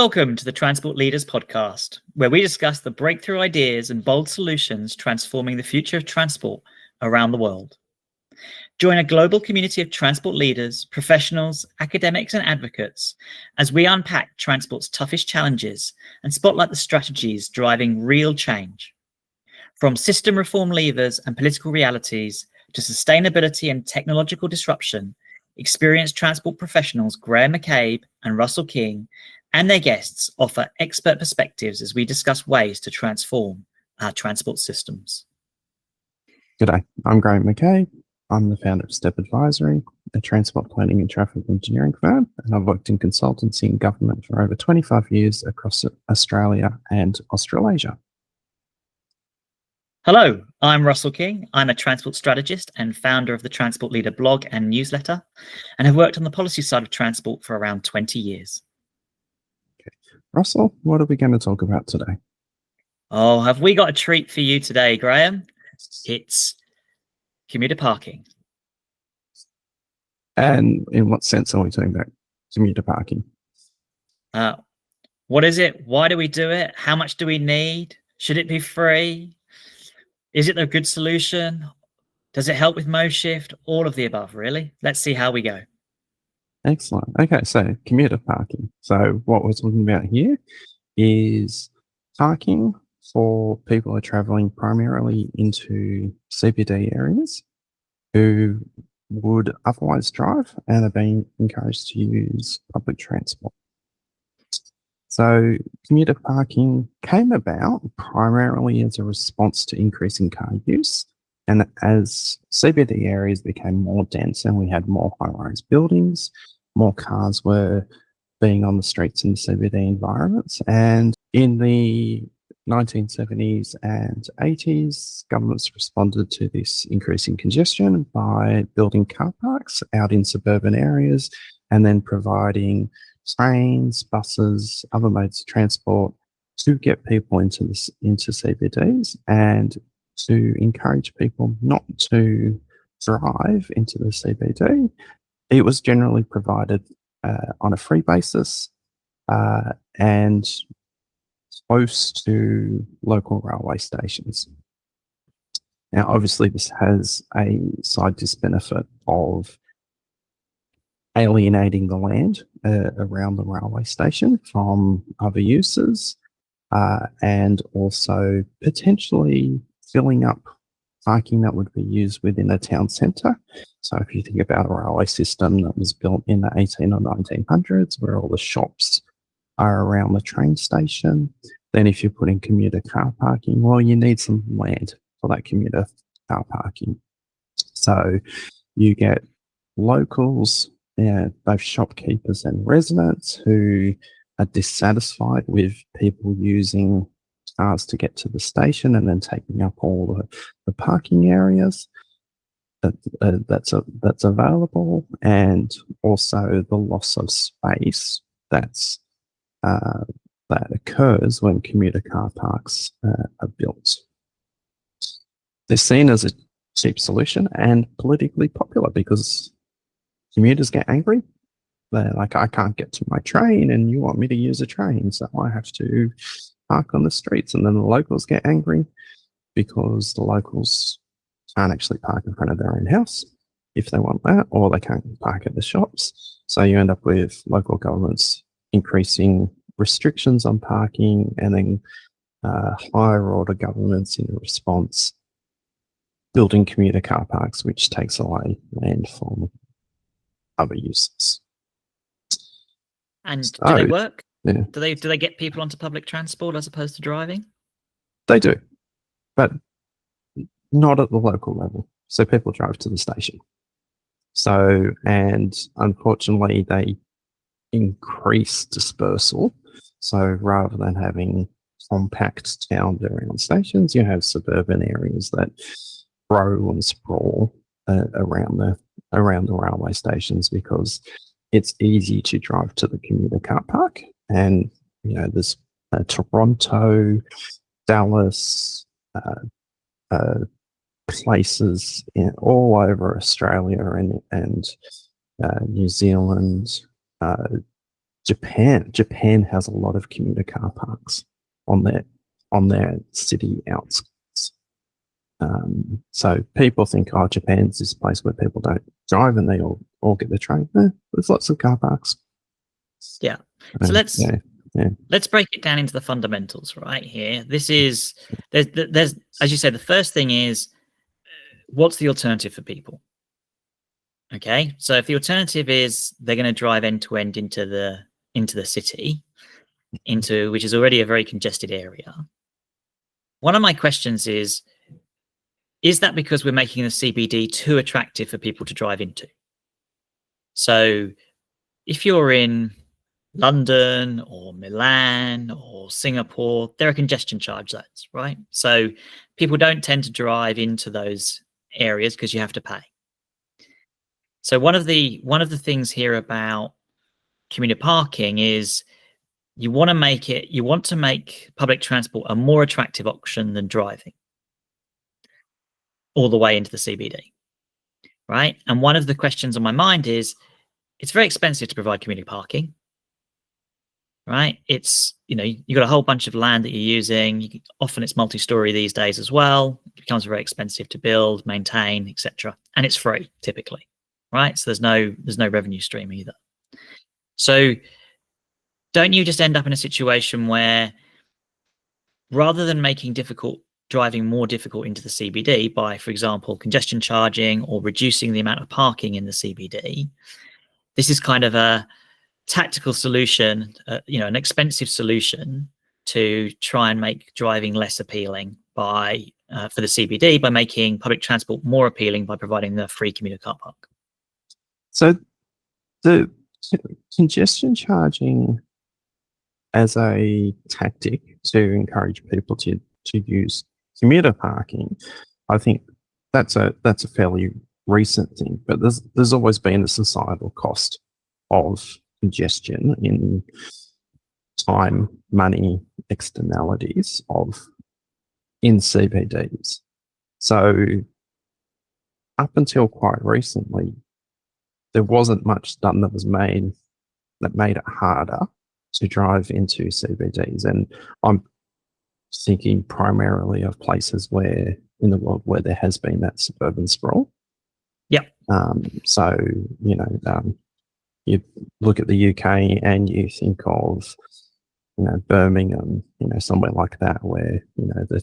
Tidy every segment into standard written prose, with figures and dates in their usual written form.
Welcome to the Transport Leaders Podcast, where we discuss the breakthrough ideas and bold solutions transforming the future of transport around the world. Join a global community of transport leaders, professionals, academics, and advocates as we unpack transport's toughest challenges and spotlight the strategies driving real change. From system reform levers and political realities to sustainability and technological disruption, experienced transport professionals Graham McCabe and Russell King and their guests offer expert perspectives as we discuss ways to transform our transport systems. G'day, I'm Graham McCabe. I'm the founder of Step Advisory, a transport planning and traffic engineering firm, and I've worked in consultancy and government for over 25 years across Australia and Australasia. Hello, I'm Russell King. I'm a transport strategist and founder of the Transport Leader blog and newsletter, and have worked on the policy side of transport for around 20 years. Russell, what are we going to talk about today? Oh, have we got a treat for you today, Graham? It's commuter parking. And in what sense are we talking about commuter parking? What is it? Why do we do it? How much do we need? Should it be free? Is it a good solution? Does it help with mode shift? All of the above, really. Let's see how we go. Excellent. Okay, so commuter parking. So what we're talking about here is parking for people who are traveling primarily into CBD areas who would otherwise drive and are being encouraged to use public transport. So commuter parking came about primarily as a response to increasing car use. And as CBD areas became more dense and we had more high-rise buildings, more cars were being on the streets in the CBD environments. And in the 1970s and 80s, governments responded to this increasing congestion by building car parks out in suburban areas and then providing trains, buses, other modes of transport to get people into CBDs and to encourage people not to drive into the CBD. It was generally provided on a free basis and close to local railway stations. Now, obviously, this has a side disbenefit of alienating the land around the railway station from other uses and also potentially filling up parking that would be used within a town centre. So if you think about a railway system that was built in the 18 or 1900s where all the shops are around the train station, then if you're putting commuter car parking, well, you need some land for that commuter car parking. So you get locals, both shopkeepers and residents who are dissatisfied with people using cars to get to the station and then taking up all the parking areas that's available, and also the loss of space that occurs when commuter car parks are built. They're seen as a cheap solution and politically popular because commuters get angry. They're like, I can't get to my train and you want me to use a train, so I have to park on the streets. And then the locals get angry because the locals can't actually park in front of their own house if they want that, or they can't park at the shops. So you end up with local governments increasing restrictions on parking, and then higher order governments in response building commuter car parks, which takes away land from other uses. And do they work? Yeah. Do they get people onto public transport as opposed to driving? They do, but not at the local level. So people drive to the station. So, and unfortunately, they increase dispersal. So rather than having compact towns around stations, you have suburban areas that grow and sprawl around the railway stations because it's easy to drive to the commuter car park. And, you know, there's Toronto, Dallas, places all over Australia and New Zealand, Japan has a lot of commuter car parks on their city outskirts. So people think, oh, Japan's this place where people don't drive and they all get the train. There's lots of car parks. Yeah. So let's break it down into the fundamentals right here. This is there's as you said, the first thing is what's the alternative for people? Okay, so if the alternative is they're going to drive end to end into the city, which is already a very congested area. One of my questions is that because we're making the CBD too attractive for people to drive into? So if you're in London or Milan or Singapore, there are congestion charge zones, right? So people don't tend to drive into those areas because you have to pay. So one of the things here about commuter parking is you want to make public transport a more attractive option than driving all the way into the CBD, right? And one of the questions on my mind is, it's very expensive to provide community parking, right? It's, you've got a whole bunch of land that you're using. Often it's multi-story these days as well. It becomes very expensive to build, maintain, etc. And it's free typically, right? So there's no revenue stream either. So don't you just end up in a situation where rather than making driving more difficult into the CBD by, for example, congestion charging or reducing the amount of parking in the CBD, this is kind of a tactical solution, an expensive solution to try and make driving less appealing for the CBD by making public transport more appealing by providing the free commuter car park. So the congestion charging as a tactic to encourage people to use commuter parking, I think that's a fairly recent thing, but there's always been a societal cost of congestion in time, money, externalities in CBDs. So up until quite recently, there wasn't much done that made it harder to drive into CBDs. And I'm thinking primarily of places in the world where there has been that suburban sprawl. Yeah. So, you look at the UK and you think of, Birmingham, somewhere like that where, the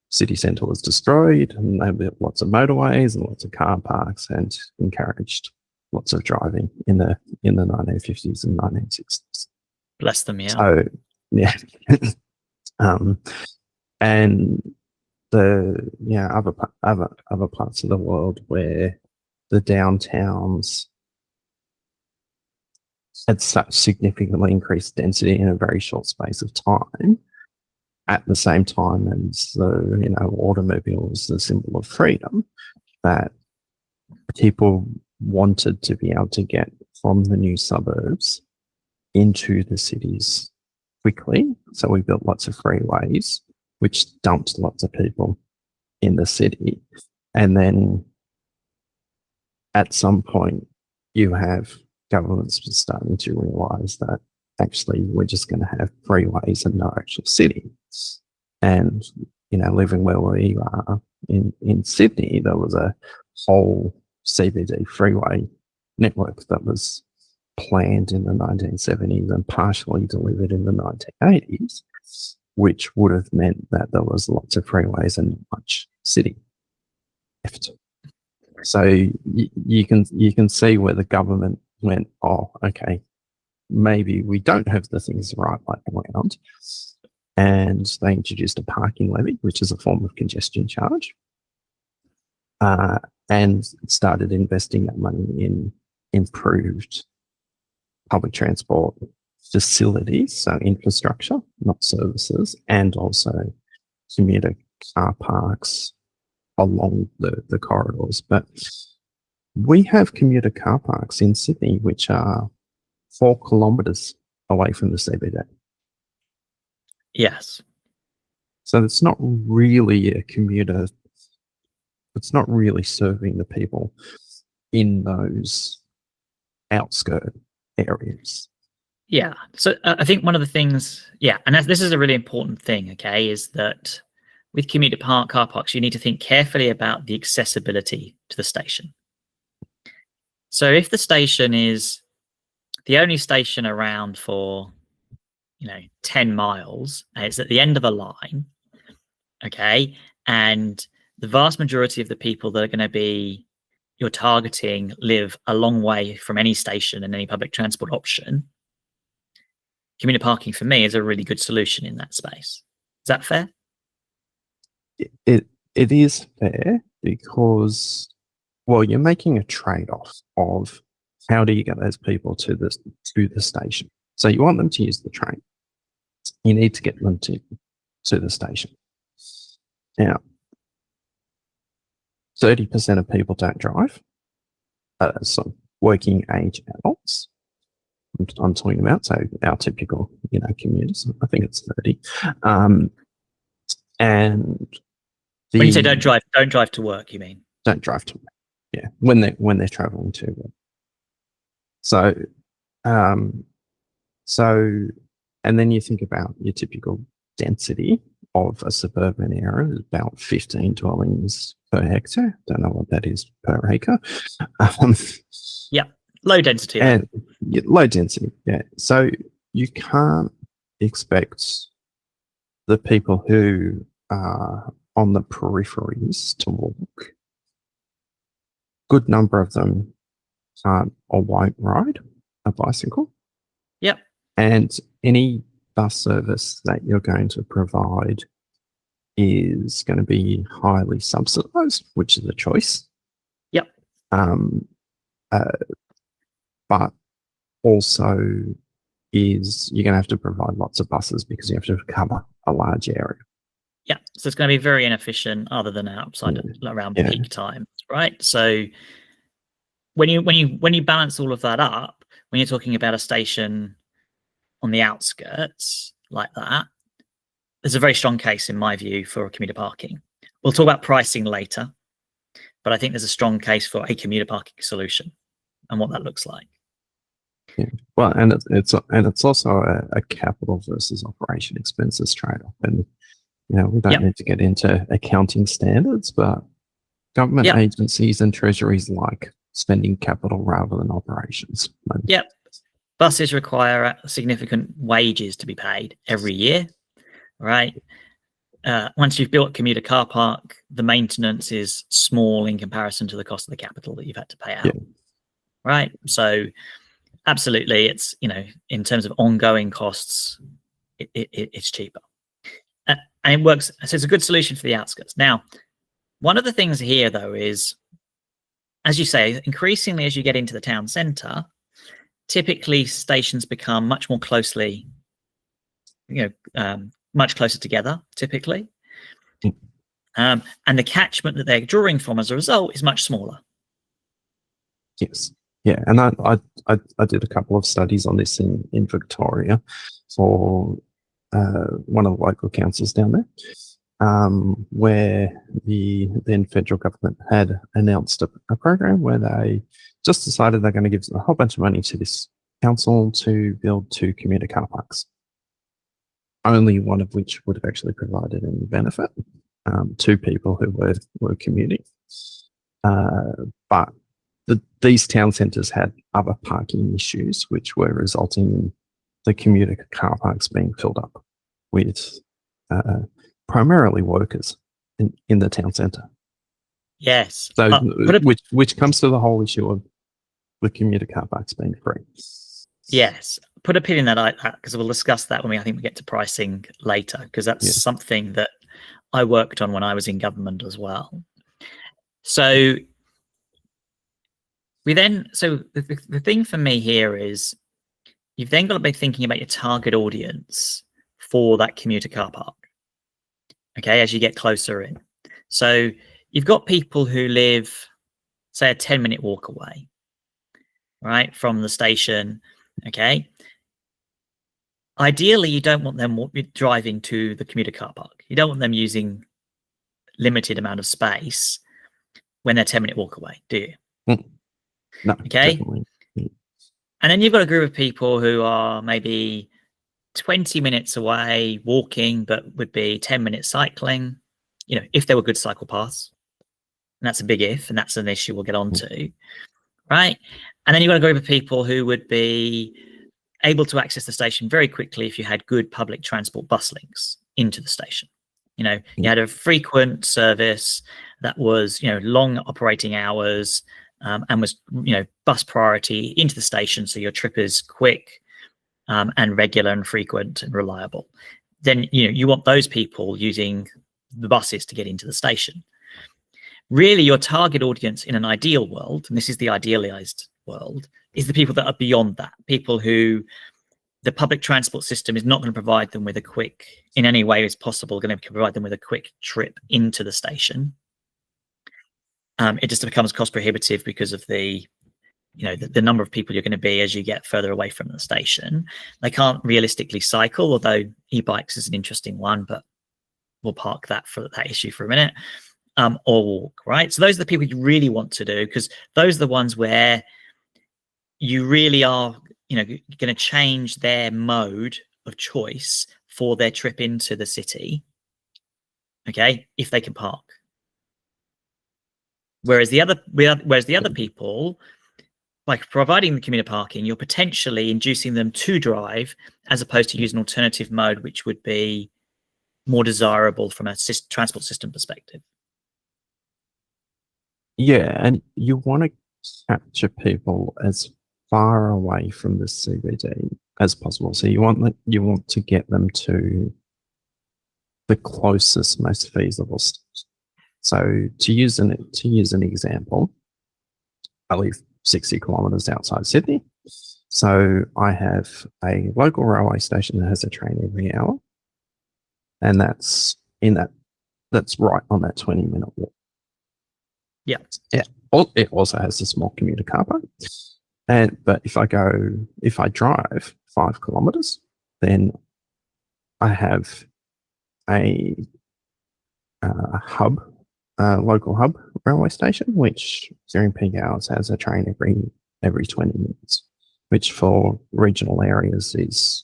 city centre was destroyed and they built lots of motorways and lots of car parks and encouraged lots of driving in the 1950s and 1960s. Bless them, yeah. So, yeah. And the other parts of the world where the downtowns had such significantly increased density in a very short space of time, at the same time as the automobile was the symbol of freedom, that people wanted to be able to get from the new suburbs into the cities quickly. So we built lots of freeways, which dumped lots of people in the city. And then at some point, you have governments starting to realize that actually we're just going to have freeways and no actual city. And, living where we are in Sydney, there was a whole CBD freeway network that was planned in the 1970s and partially delivered in the 1980s, which would have meant that there was lots of freeways and much city left. So you can see where the government went, oh, okay, maybe we don't have the things the right way around. And they introduced a parking levy, which is a form of congestion charge, and started investing that money in improved public transport facilities, so infrastructure, not services, and also commuter car parks along the corridors. But we have commuter car parks in Sydney which are 4 kilometres away from the CBD. Yes. So it's not really a commuter, it's not really serving the people in those outskirt areas. Yeah. So I think one of the things, and this is a really important thing, okay, is that with commuter car parks, you need to think carefully about the accessibility to the station. So if the station is the only station around for, 10 miles, and it's at the end of a line, okay, and the vast majority of the people that are going to be you're targeting live a long way from any station and any public transport option, commuter parking for me is a really good solution in that space. Is that fair? It is fair because, well, you're making a trade-off of how do you get those people to the station. So you want them to use the train. You need to get them to the station. Now, 30% of people don't drive. So working age adults. I'm talking about, so our typical, commuters. I think it's 30. And When you say don't drive to work, you mean? Don't drive to work. Yeah, when they're traveling to work. So, and then you think about your typical density of a suburban area is about 15 dwellings per hectare. Don't know what that is per acre. Low density. And low density, yeah. So you can't expect the people who are on the peripheries to walk. Good number of them can't or won't ride a bicycle. Yep. And any bus service that you're going to provide is going to be highly subsidized, which is a choice. Yep. But also is you're going to have to provide lots of buses because you have to cover a large area. Yeah, so it's going to be very inefficient other than outside around peak times, right? So when you balance all of that up, when you're talking about a station on the outskirts like that, there's a very strong case in my view for commuter parking. We'll talk about pricing later, but I think there's a strong case for a commuter parking solution and what that looks like. Yeah. Well, and it's also a capital versus operation expenses trade-off. And we don't need to get into accounting standards, but government agencies and treasuries like spending capital rather than operations. Yep. Buses require significant wages to be paid every year, right? Once you've built a commuter car park, the maintenance is small in comparison to the cost of the capital that you've had to pay out, right? So absolutely, it's, in terms of ongoing costs, it's cheaper. And it works. So it's a good solution for the outskirts. Now, one of the things here, though, is, as you say, increasingly as you get into the town centre, typically stations become much more closely, much closer together, typically. And the catchment that they're drawing from as a result is much smaller. Yes. Yeah, and I did a couple of studies on this in Victoria for one of the local councils down there, where the then federal government had announced a program where they just decided they're going to give a whole bunch of money to this council to build 2 commuter car parks, only one of which would have actually provided any benefit to people who were commuting. But these town centres had other parking issues, which were resulting in the commuter car parks being filled up with primarily workers in the town centre. Yes. So, which comes to the whole issue of the commuter car parks being free. Yes. Put a pin in that because we'll discuss that when I think we get to pricing later, because that's something that I worked on when I was in government as well. So the thing for me here is you've then got to be thinking about your target audience for that commuter car park, okay, as you get closer in. So you've got people who live, say, a 10-minute walk away, right, from the station, okay? Ideally, you don't want them driving to the commuter car park. You don't want them using limited amount of space when they're 10-minute walk away, do you? No, okay. definitely. And then you've got a group of people who are maybe 20 minutes away walking, but would be 10 minutes cycling, if there were good cycle paths. And that's a big if, and that's an issue we'll get onto, right? And then you've got a group of people who would be able to access the station very quickly if you had good public transport bus links into the station. You had a frequent service that was, long operating hours, and was, bus priority into the station. So your trip is quick, and regular and frequent and reliable. Then, you want those people using the buses to get into the station. Really, your target audience in an ideal world, and this is the idealized world, is the people that are beyond that, people who the public transport system is not going to provide them with a quick, in any way as possible, going to provide them with a quick trip into the station. It just becomes cost prohibitive because of the number of people you're going to be as you get further away from the station. They can't realistically cycle, although e-bikes is an interesting one, but we'll park that issue for a minute. Or walk, right? So those are the people you really want to do, because those are the ones where you really are, going to change their mode of choice for their trip into the city. Okay, if they can park. Whereas the other people, by providing the commuter parking, you're potentially inducing them to drive as opposed to use an alternative mode, which would be more desirable from a transport system perspective. Yeah, and you want to capture people as far away from the CBD as possible. So you want to get them to the closest, most feasible steps. So to use an example, I live 60 kilometres outside Sydney. So I have a local railway station that has a train every hour, and that's right on that 20-minute walk. Yeah. It also has a small commuter car park. But if I drive 5 kilometers, then I have a local hub railway station, which during peak hours has a train every 20 minutes, which for regional areas is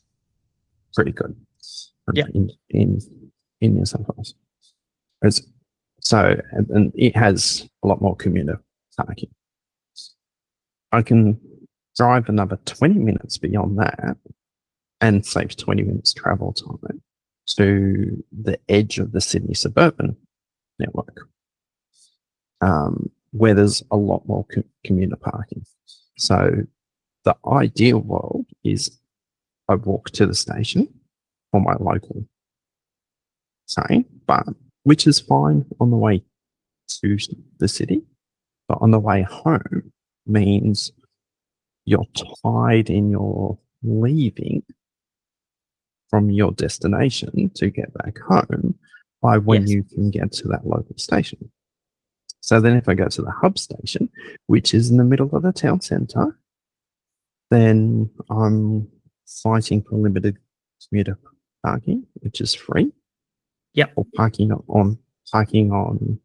pretty good. Yeah. In New South Wales. So, and it has a lot more commuter parking. I can drive another 20 minutes beyond that and save 20 minutes travel time to the edge of the Sydney Suburban network, where there's a lot more commuter parking. So the ideal world is I walk to the station for my local train, which is fine on the way to the city, but on the way home means you're tied in your leaving from your destination to get back home by when you can get to that local station. So then if I go to the hub station, which is in the middle of the town centre, then I'm fighting for limited commuter parking, which is free. Yeah. Or parking on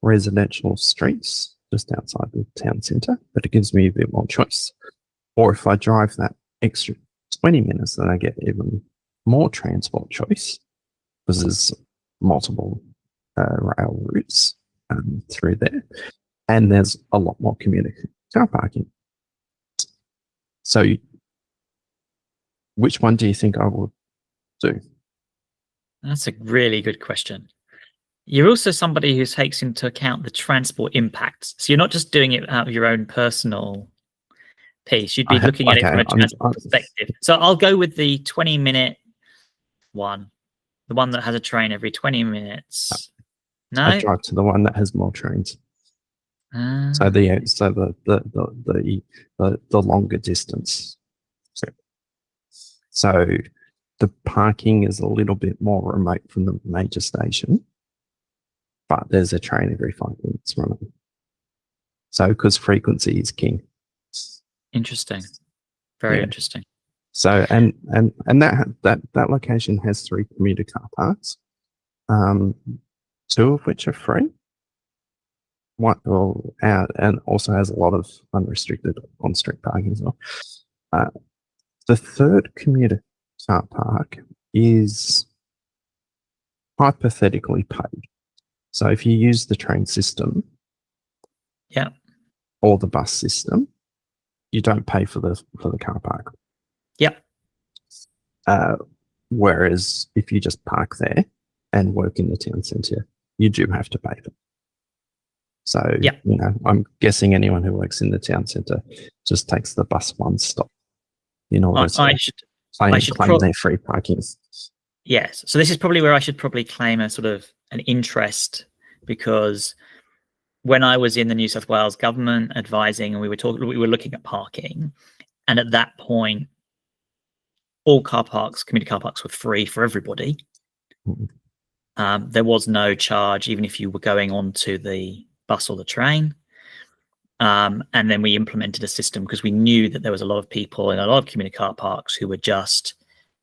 residential streets just outside the town centre, but it gives me a bit more choice. Or if I drive that extra 20 minutes, then I get even more transport choice because there's multiple rail routes through there, and there's a lot more commuter car parking. So which one do you think I would do? That's a really good question. You're also somebody who takes into account the transport impacts. So you're not just doing it out of your own personal piece. You'd be looking at it from a transport perspective. So I'll go with the 20-minute one, the one that has a train every 20 minutes. No, I drive to the one that has more trains. So the longer distance trip. So the parking is a little bit more remote from the major station, but there's a train every 5 minutes running. So because frequency is king. Interesting. Very interesting. So and that location has 3 commuter car parks, 2 of which are free. And also has a lot of unrestricted on-street parking as well. The third commuter car park is hypothetically paid. So if you use the train system, Yeah. or the bus system, you don't pay for the car park. Yep. Whereas if you just park there and work in the town centre, you do have to pay for it. So, Yep. I'm guessing anyone who works in the town centre just takes the bus one stop in order to claim their free parking. Yes. So this is probably where I should probably claim a sort of an interest, because when I was in the New South Wales government advising, and we were looking at parking, and at that point, all commuter car parks were free for everybody. There was no charge, even if you were going onto the bus or the train. And then we implemented a system because we knew that there was a lot of people in a lot of commuter car parks who were just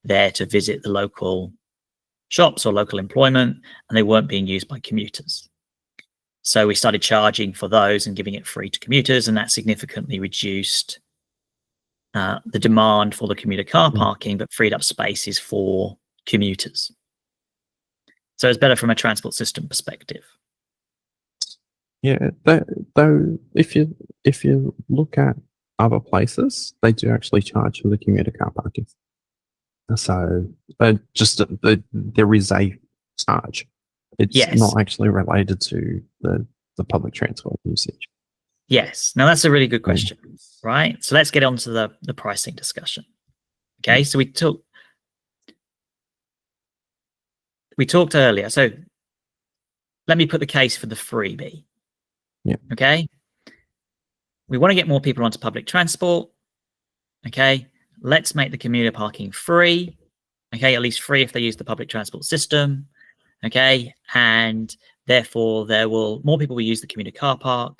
there to visit the local shops or local employment, and they weren't being used by commuters. So we started charging for those and giving it free to commuters, and that significantly reduced the demand for the commuter car parking, but freed up spaces for commuters. So it's better from a transport system perspective. Yeah, though if you look at other places, they do actually charge for the commuter car parking. So there is a charge. It's not actually related to the public transport usage. Yes. Now that's a really good question, right? So let's get on to the pricing discussion. Okay. So we talked earlier. So let me put the case for the freebie. Yeah. Okay. We want to get more people onto public transport. Okay. Let's make the commuter parking free. Okay. At least free if they use the public transport system. Okay. And therefore more people will use the commuter car park,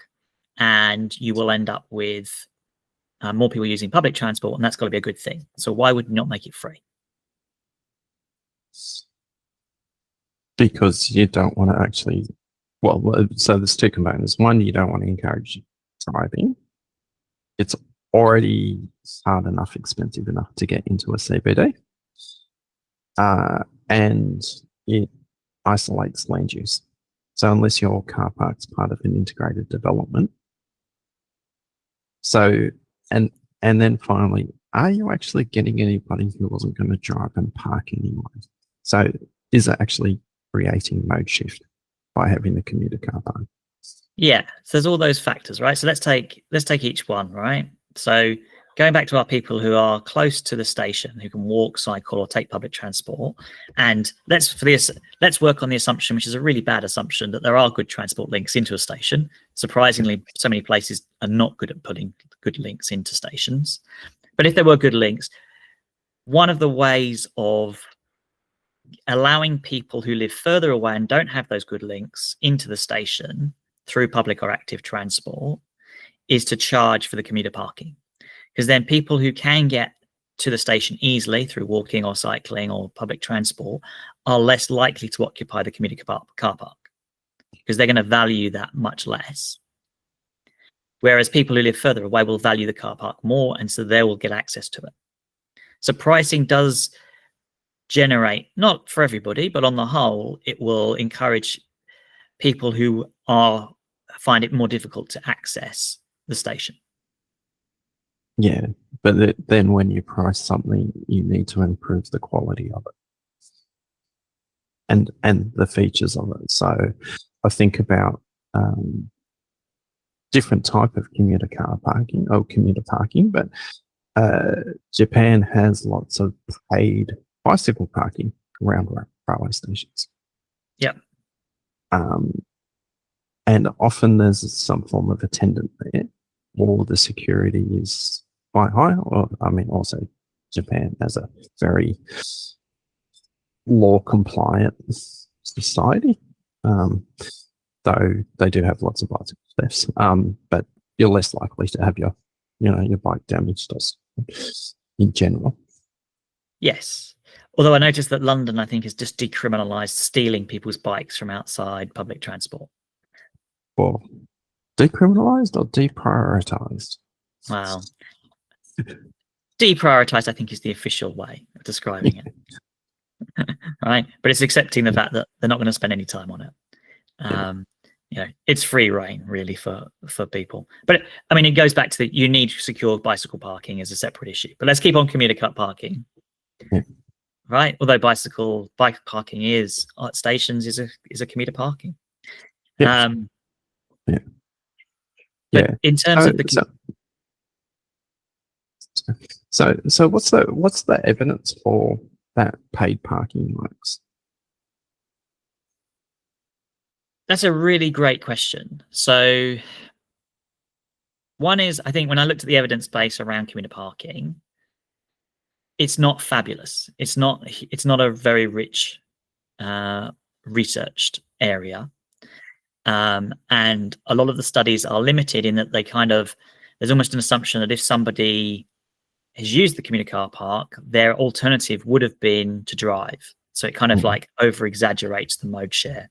and you will end up with more people using public transport, and that's got to be a good thing. So why would you not make it free? Because you don't want to actually, so there's two components. One, you don't want to encourage driving. It's already hard enough, expensive enough to get into a CBD. And it isolates land use. So unless your car park's part of an integrated development. So, and then finally, are you actually getting anybody who wasn't going to drive and park anyway? So is it actually creating mode shift by having the commuter car park? Yeah, so there's all those factors, right? So let's take each one, right? So going back to our people who are close to the station, who can walk, cycle, or take public transport, and let's work on the assumption, which is a really bad assumption, that there are good transport links into a station. Surprisingly, so many places are not good at putting good links into stations. But if there were good links, one of the ways of allowing people who live further away and don't have those good links into the station through public or active transport is to charge for the commuter parking. Because then people who can get to the station easily through walking or cycling or public transport are less likely to occupy the commuter car park, because they're going to value that much less. Whereas people who live further away will value the car park more, and so they will get access to it. So pricing does generate, not for everybody, but on the whole, it will encourage people who find it more difficult to access the station. Yeah, but then when you price something, you need to improve the quality of it and the features of it. So I think about different type of commuter car parking or commuter parking, but Japan has lots of paid bicycle parking around railway stations. Yep. And often there's some form of attendant there, or the security is quite high. Or also Japan has a very law compliant society, though they do have lots of bicycle thefts. But you're less likely to have your bike damaged in general. Yes. Although I noticed that London, I think, has just decriminalised stealing people's bikes from outside public transport. Well, decriminalised or deprioritised? Wow. deprioritized, I think, is the official way of describing it. Right, but it's accepting the fact that they're not going to spend any time on it. It's free reign really for people. But I mean, it goes back to you need secure bicycle parking as a separate issue. But let's keep on commuter car parking. Yeah. Right, although bike parking is at stations is a commuter parking. Yes. But in terms of the so what's the evidence for that paid parking works? That's a really great question. So one is, I think when I looked at the evidence base around commuter parking, it's not fabulous. It's not a very rich researched area. And a lot of the studies are limited in that there's almost an assumption that if somebody has used the commuter car park, their alternative would have been to drive. So it kind of like over exaggerates the mode share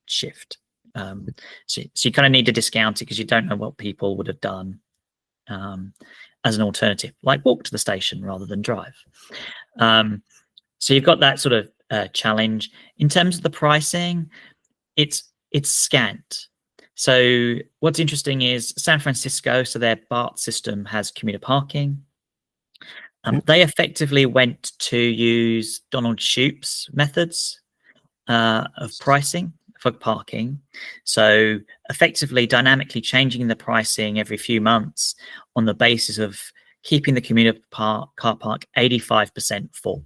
shift. So you kind of need to discount it because you don't know what people would have done as an alternative, like walk to the station rather than drive. So you've got that sort of challenge. In terms of the pricing, it's scant. So what's interesting is San Francisco, so their BART system has commuter parking. They effectively went to use Donald Shoup's methods of pricing for parking. So effectively dynamically changing the pricing every few months on the basis of keeping the commuter car park 85% full.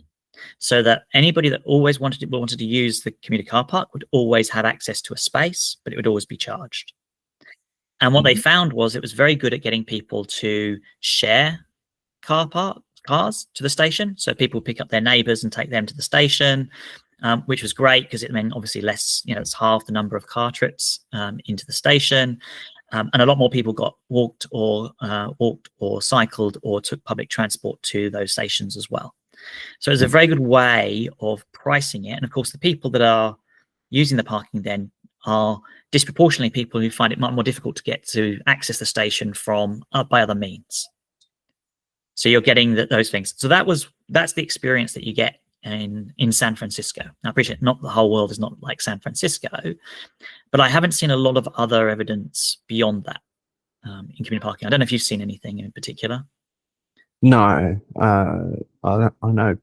So that anybody that always wanted to use the commuter car park would always have access to a space, but it would always be charged. And what they found was it was very good at getting people to share cars to the station. So people pick up their neighbors and take them to the station, which was great because it meant obviously less, it's half the number of car trips into the station. And a lot more people walked or cycled or took public transport to those stations as well. So it's a very good way of pricing it. And of course, the people that are using the parking then are disproportionately people who find it much more difficult to get to access the station from by other means. So you're getting those things. So that's the experience that you get in San Francisco. Now, I appreciate not the whole world is not like San Francisco, but I haven't seen a lot of other evidence beyond that in community parking. I don't know if you've seen anything in particular. No, I know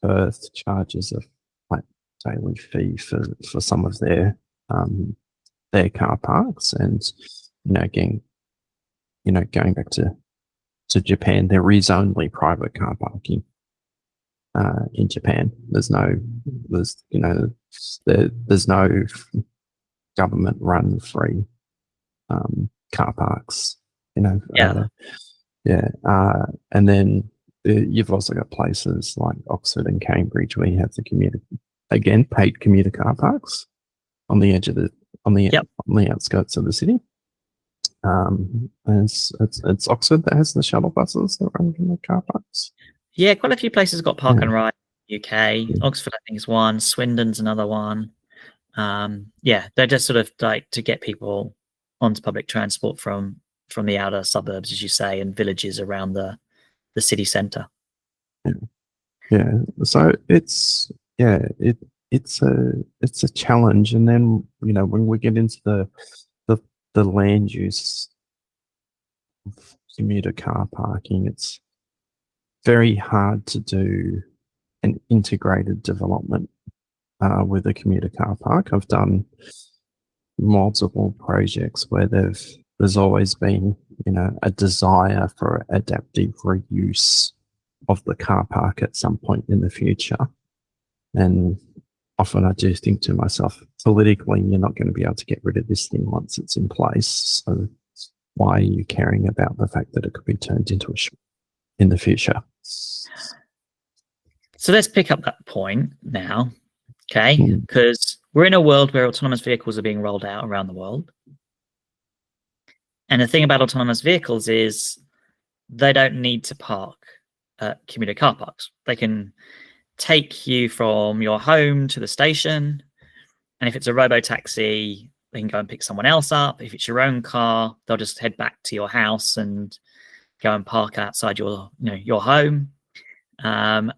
Perth charges a like daily fee for some of their car parks, and again, going back to Japan, there is only private car parking in Japan. There's no government run free car parks. And then you've also got places like Oxford and Cambridge where you have the paid commuter car parks on the edge of on the outskirts of the city. And it's Oxford that has the shuttle buses that run from the car parks. Yeah, quite a few places got park and ride in the UK. Oxford, I think, is one. Swindon's another one. They're just sort of like to get people onto public transport from the outer suburbs, as you say, and villages around the city centre. Yeah. So it's a challenge, and then when we get into the land use of commuter car parking, it's very hard to do an integrated development with a commuter car park. I've done multiple projects where there's always been a desire for adaptive reuse of the car park at some point in the future, and often I do think to myself, politically, you're not going to be able to get rid of this thing once it's in place. So why are you caring about the fact that it could be turned into a shop in the future? So let's pick up that point now, okay? Because we're in a world where autonomous vehicles are being rolled out around the world. And the thing about autonomous vehicles is they don't need to park at commuter car parks. They can take you from your home to the station, and if it's a robo-taxi, they can go and pick someone else up. If it's your own car, they'll just head back to your house and go and park outside your home.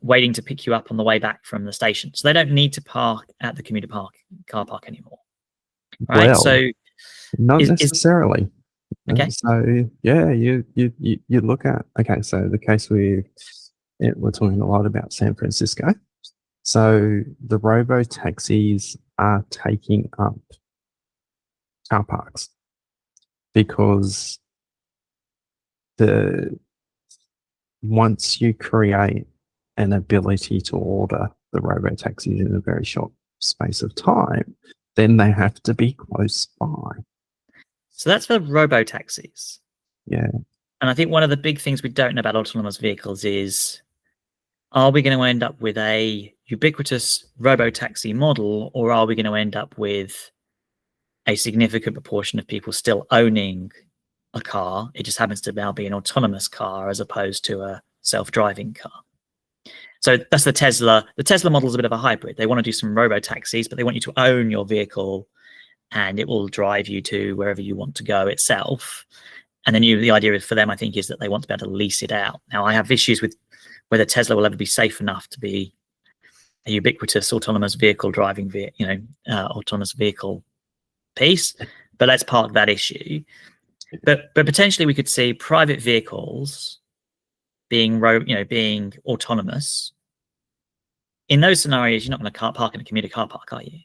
waiting to pick you up on the way back from the station. So they don't need to park at the commuter car park anymore. Right. Well, so not is necessarily. okay. So yeah, you look at, okay, so the case we're talking a lot about San Francisco. So the robo taxis are taking up car parks because once you create an ability to order the robo taxis in a very short space of time, then they have to be close by. So that's for robo taxis. Yeah. And I think one of the big things we don't know about autonomous vehicles is, are we going to end up with a ubiquitous robo taxi model, or are we going to end up with a significant proportion of people still owning a car? It just happens to now be an autonomous car as opposed to a self-driving car. So that's the Tesla. The Tesla model is a bit of a hybrid. They want to do some robo taxis, but they want you to own your vehicle and it will drive you to wherever you want to go itself. And then the idea for them, I think, is that they want to be able to lease it out. Now, I have issues with whether Tesla will ever be safe enough to be a ubiquitous autonomous vehicle driving, autonomous vehicle piece. But let's park that issue. But potentially we could see private vehicles being being autonomous. In those scenarios, you're not going to park in a commuter car park, are you?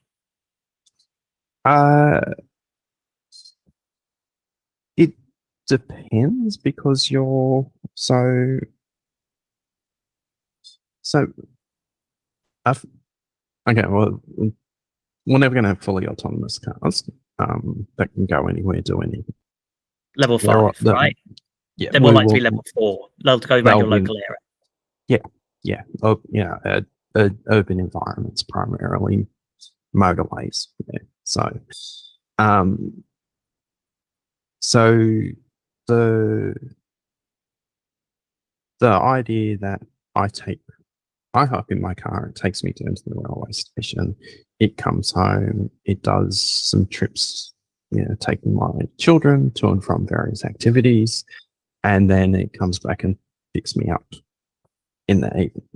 It depends, because you're so okay, well, we're never going to have fully autonomous cars that can go anywhere, do anything. Level 5, right? Yeah, they're more likely to be level 4. They'll go around your local area. Yeah. Urban environments, primarily motorways. Yeah. So, the idea that I hop in my car, it takes me down to the railway station, it comes home, it does some trips, taking my children to and from various activities, and then it comes back and picks me up in the evening.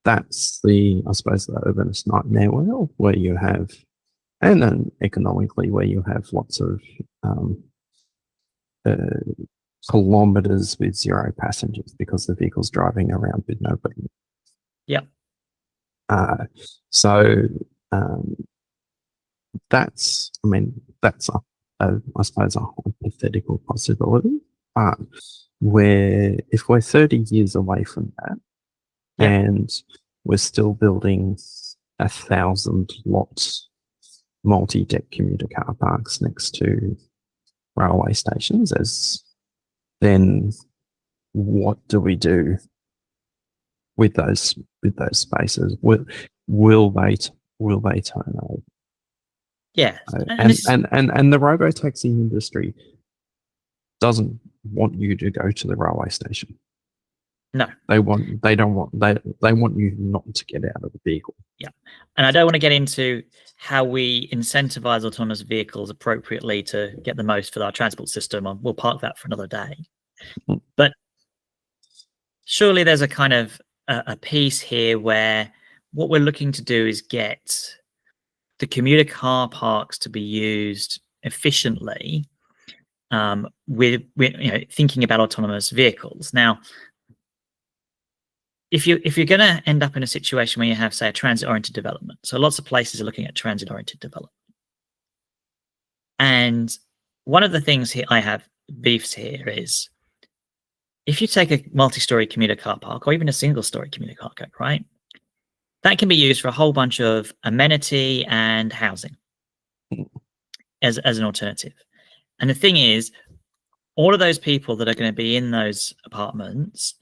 That's I suppose, the urbanist nightmare world, where you have, and then economically, where you have lots of kilometers with 0 passengers because the vehicle's driving around with nobody. Yeah. That's I suppose, a hypothetical possibility. But if we're 30 years away from that, and we're still building 1,000 lots, multi-deck commuter car parks next to railway stations, then what do we do with those spaces? Will they turn over? Yeah, and the robo taxi industry doesn't want you to go to the railway station. No, they want you not to get out of the vehicle. Yeah, and I don't want to get into how we incentivize autonomous vehicles appropriately to get the most for our transport system. We'll park that for another day. But surely there's a kind of a piece here where what we're looking to do is get the commuter car parks to be used efficiently, with thinking about autonomous vehicles. Now, if you're going to end up in a situation where you have, say, a transit-oriented development, so lots of places are looking at transit-oriented development, and one of the things here I have beefs here is, if you take a multi-story commuter car park, or even a single-story commuter car park, right, that can be used for a whole bunch of amenity and housing as an alternative. And the thing is, all of those people that are going to be in those apartments,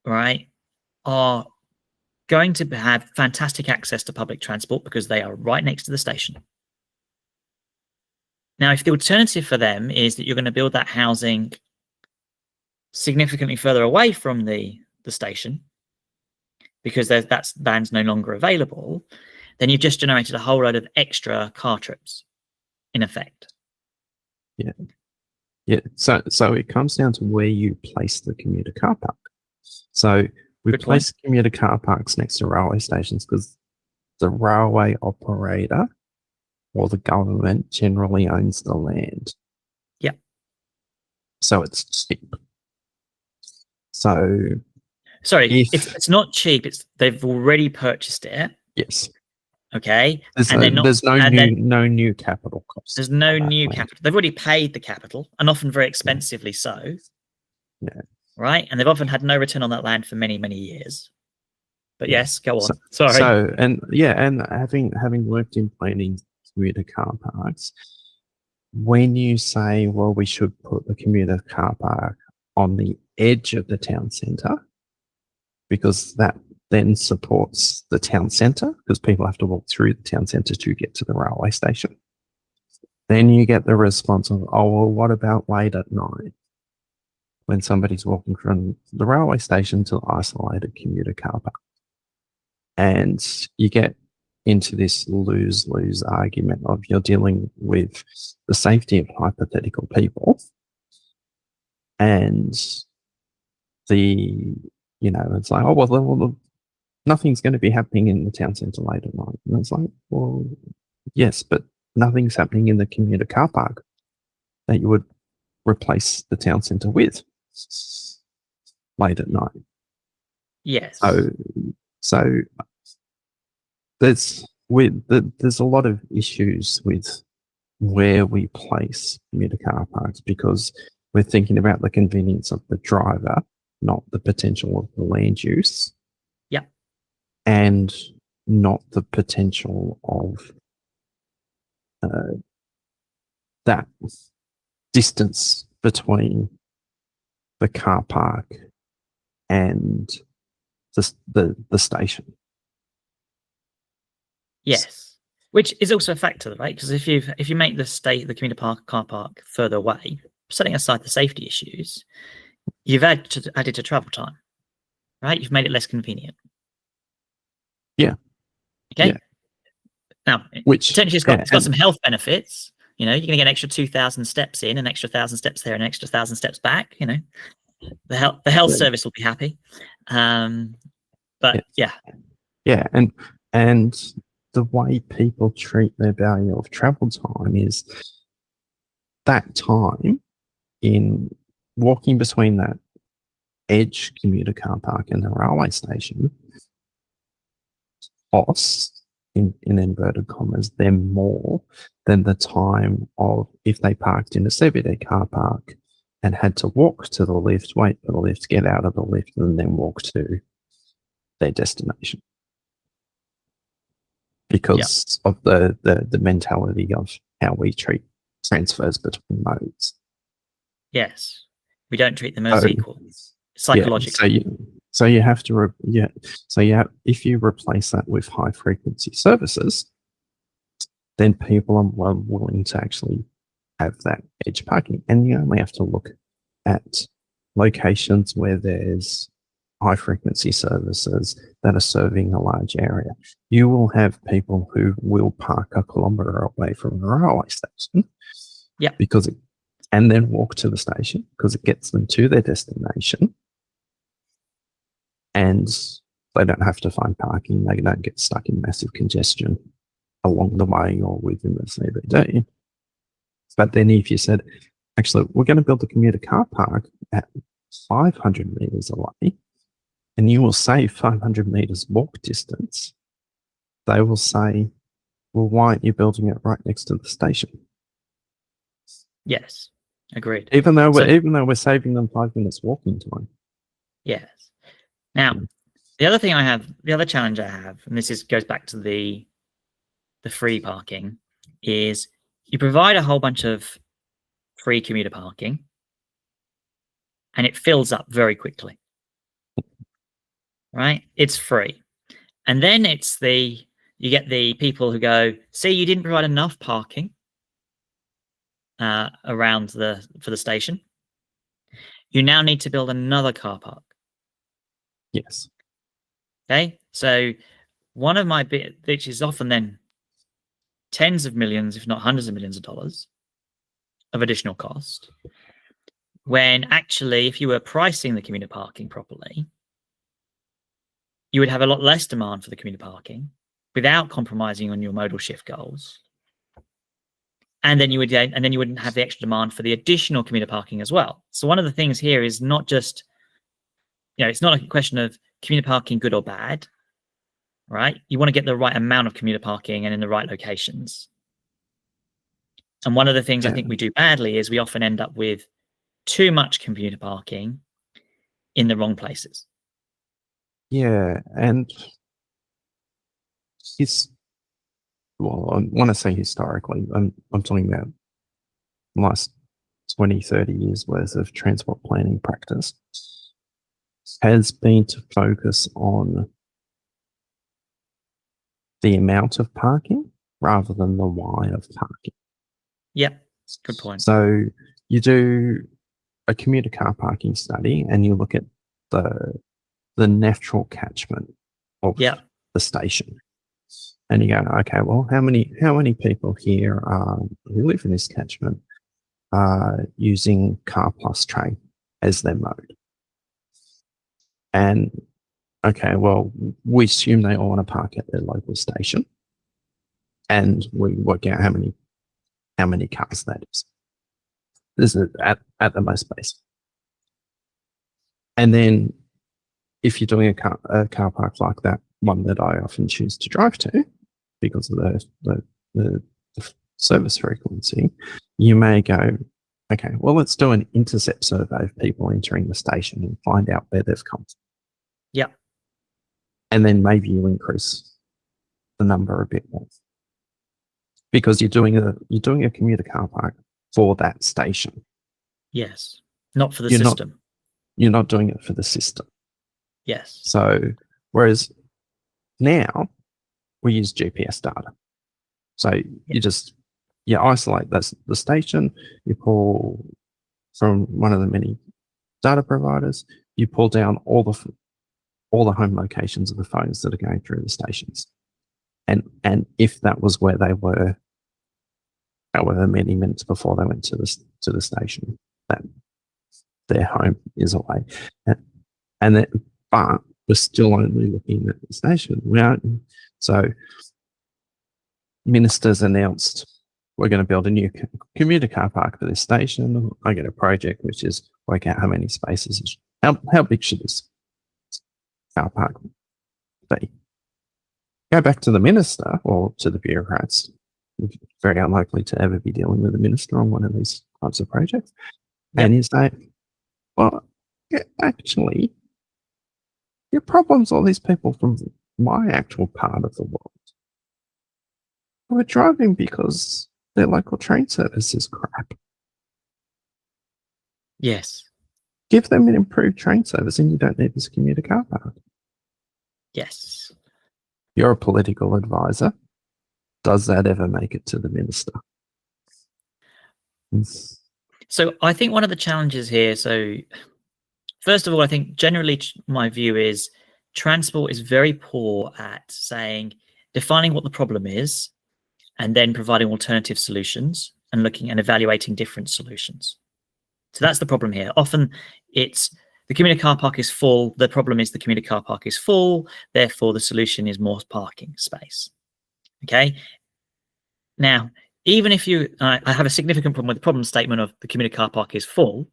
right, are going to have fantastic access to public transport because they are right next to the station. Now, if the alternative for them is that you're going to build that housing significantly further away from the station because that band's no longer available, then you've just generated a whole load of extra car trips, in effect. Yeah. So it comes down to where you place the commuter car park. So we Good point. place commuter car parks next to railway stations because the railway operator or the government generally owns the land. Yeah. So it's cheap. So Sorry, if it's not cheap. They've already purchased it. yes, Okay, there's and they're not. there's no And then no new capital cost. there's no on that new land. capital. They've already paid the capital, and often very expensively so. Yeah. Right, and they've often had no return on that land for many, many years. But yes, go on. Sorry. So and having worked in planning commuter car parks, when you say, well, we should put the commuter car park on the edge of the town centre, because that then supports the town centre, because people have to walk through the town centre to get to the railway station. Then you get the response of, oh, well, what about late at night when somebody's walking from the railway station to the isolated commuter car park? And you get into this lose-lose argument of you're dealing with the safety of hypothetical people and it's like, oh, well, nothing's going to be happening in the town centre late at night. And it's like, well, yes, but nothing's happening in the commuter car park that you would replace the town centre with late at night. Yes. So there's a lot of issues with where we place commuter car parks because we're thinking about the convenience of the driver, not the potential of the land use. Yeah. And not the potential of that distance between the car park and the station. Yes, which is also a factor, right? Because if you make the commuter car park further away, setting aside the safety issues, you've added to travel time, right? You've made it less convenient. Yeah. Okay. Yeah. Now, which potentially it's got some health benefits. You're going to get an extra 2,000 steps in, an extra 1,000 steps there, an extra 1,000 steps back. The health service will be happy. But yeah. Yeah, and the way people treat their value of travel time is that time in walking between that edge commuter car park and the railway station costs, in inverted commas, them more than the time of if they parked in a CBD car park and had to walk to the lift, wait for the lift, get out of the lift, and then walk to their destination. Because of the mentality of how we treat transfers between modes. Yes, we don't treat them as equal psychologically. Yeah, so you have to if you replace that with high frequency services, then people are willing to actually have that edge parking, and you only have to look at locations where there's high frequency services that are serving a large area. You will have people who will park a kilometre away from the railway station, and then walk to the station because it gets them to their destination, and they don't have to find parking. They don't get stuck in massive congestion along the way or within the CBD. But then if you said, actually, we're going to build a commuter car park at 500 metres away, and you will save 500 metres walk distance, they will say, well, why aren't you building it right next to the station? Yes, agreed. Even though we're saving them 5 minutes walking time. Yes. Now, the other challenge I have, and goes back to the free parking, is you provide a whole bunch of free commuter parking, and it fills up very quickly. Right? It's free. And then you get the people who go, see, you didn't provide enough parking around for the station. You now need to build another car park. Yes. Okay. So one of my which is often then tens of millions, if not hundreds of millions of dollars of additional cost. when actually, if you were pricing the commuter parking properly, you would have a lot less demand for the commuter parking without compromising on your modal shift goals. And then you wouldn't have the extra demand for the additional commuter parking as well. So one of the things here is not just, it's not a question of commuter parking good or bad, right? You want to get the right amount of commuter parking and in the right locations. And one of the things I think we do badly is we often end up with too much commuter parking in the wrong places. Yeah, and when I say historically, I'm talking about the last 20, 30 years worth of transport planning practice has been to focus on the amount of parking rather than the why of parking. Yep, good point. So you do a commuter car parking study and you look at the natural catchment of the station. And you go, okay, well, how many people here who live in this catchment are using car plus train as their mode? And okay, well, we assume they all want to park at their local station, and we work out how many cars that is. This is at the most base. And then if you're doing a car park like that one that I often choose to drive to because of the service frequency, you may go, okay, well, let's do an intercept survey of people entering the station and find out where they've come from. Yeah. And then maybe you increase the number a bit more because you're doing a commuter car park for that station. Yes, not for the system. You're not doing it for the system. Yes. So, whereas now we use GPS data. So you isolate the station, you pull from one of the many data providers, you pull down all the home locations of the phones that are going through the stations. And if that was where they were, however many minutes before they went to the station, that their home is away. But we're still only looking at the station. So ministers announced we're going to build a new commuter car park for this station. I get a project which is work out how many spaces. How big should this car park be? Go back to the minister or to the bureaucrats. Very unlikely to ever be dealing with a minister on one of these types of projects. Yep. And you say, well, actually, your problem's all these people from my actual part of the world who are driving because their local train service is crap. Yes. Give them an improved train service and you don't need this commuter car park. Yes. You're a political advisor. Does that ever make it to the minister? So I think one of the challenges here, first of all, I think generally my view is transport is very poor at defining what the problem is and then providing alternative solutions and looking and evaluating different solutions. So that's the problem here. Often it's the commuter car park is full. The problem is the commuter car park is full. Therefore, the solution is more parking space. Okay. Now, even if I have a significant problem with the problem statement of the commuter car park is full,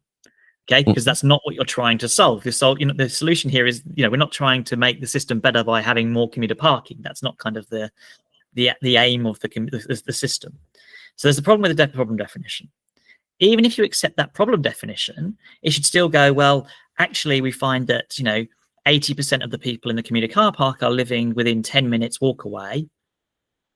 okay, because that's not what you're trying to solve. The solution here is, we're not trying to make the system better by having more commuter parking. That's not kind of the aim of the system. So there's a problem with the problem definition. Even if you accept that problem definition, it should still go, well, actually, we find that, 80% of the people in the commuter car park are living within 10 minutes walk away,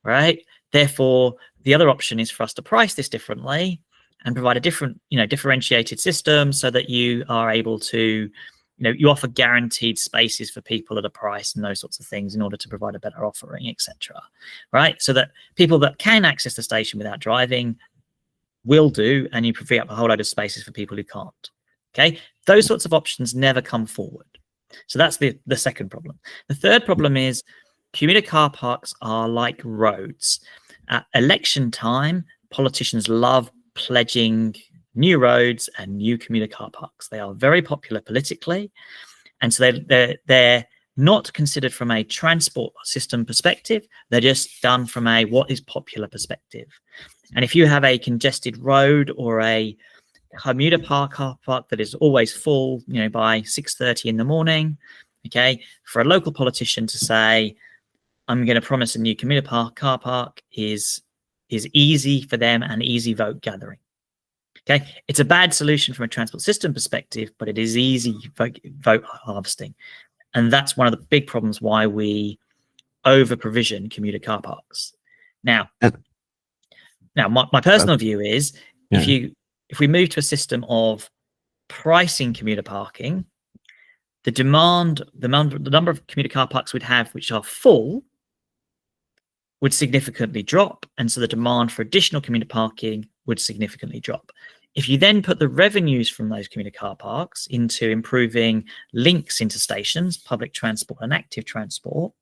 right? Therefore, the other option is for us to price this differently and provide a different, differentiated system so that you are able to, you offer guaranteed spaces for people at a price and those sorts of things in order to provide a better offering, etc. Right? So that people that can access the station without driving will do, and you free up a whole load of spaces for people who can't. Okay? Those sorts of options never come forward. So that's the second problem. The third problem is commuter car parks are like roads. At election time, politicians love pledging new roads and new commuter car parks. They are very popular politically, and so they're not considered from a transport system perspective. They're just done from a what is popular perspective. And if you have a congested road or a commuter car park that is always full, by 6:30 in the morning, okay, for a local politician to say, I'm going to promise a new commuter car park is easy for them and easy vote gathering. Okay, it's a bad solution from a transport system perspective, but it is easy vote harvesting. And that's one of the big problems why we over provision commuter car parks. Now my personal view is if we move to a system of pricing commuter parking, the number of commuter car parks we'd have which are full would significantly drop, and so the demand for additional commuter parking would significantly drop. If you then put the revenues from those commuter car parks into improving links into stations, public transport and active transport,